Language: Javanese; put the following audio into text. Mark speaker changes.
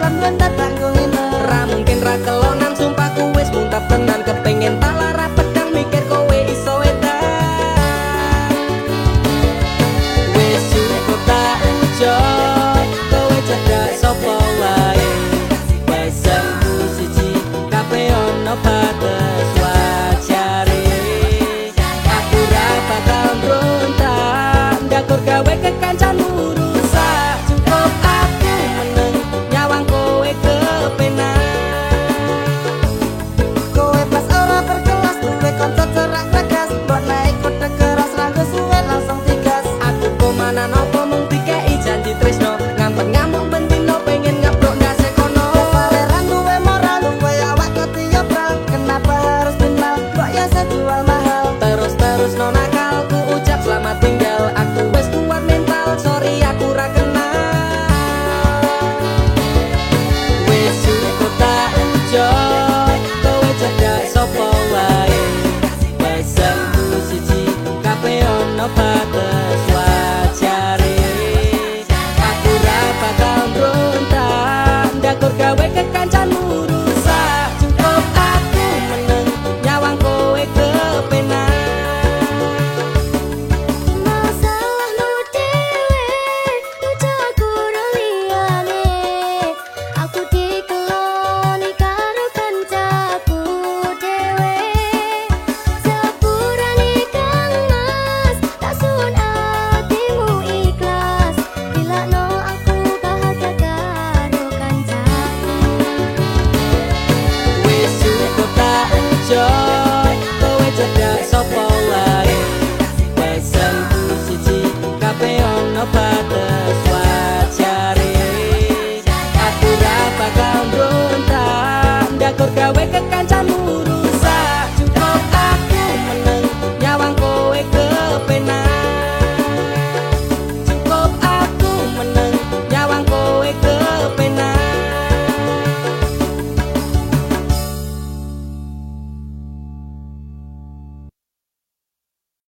Speaker 1: lan wentar kanggo ngene.
Speaker 2: Ra mungkin ra kelonan sumpah ku wis muntap tenan kepengin tak lara pedang mikir kowe iso edan. Wis cukup tak ucap kowe cedak sapa wae. Wis sembuh siji kabeh ono batas wajare. Aku ra bakal rontak ndakur gawe kekancanmu rusak. Cukup aku meneng nyawang kowe kepenak.
Speaker 1: Kowe pas ora berkelas duwe kanca cerak tegas, mbok naik kode keras ranggo suwe langsung digas.
Speaker 2: Aku komanan opo mung dikei janji tresno ngampet ngamuk bentino pengen ngabrok ndase kono.
Speaker 1: Kepareran duwe moral duwe awak ketiya brang, kenapa harus kenal mbok ya sejual mahal.
Speaker 2: Terus no nakal ku ucap selamat tinggal. Aku wis kuat mental sorry aku ra kenal. Wis cukup tak ucap kowe cedak sapa wae. Wis sembuh siji kabeh ono batas wajare. Aku ra bakal rontak ndakur gawe kekancanmu rusak. Cukup aku meneng nyawang kowe kepenak.
Speaker 3: Masalahmu dewe, ucapku liyane. Aku dikeloni karo kancaku dewe. Sepurane Kang Mas, tak sun atimu ikhlas. Bilakno aku bahagia karo kancaku.
Speaker 2: Wis cukup tak ucap kowe cedak sapa wae. Wis sembuh siji kabeh ono batas wajare. Aku ra bakal rontak ndakur gawe kekancanmu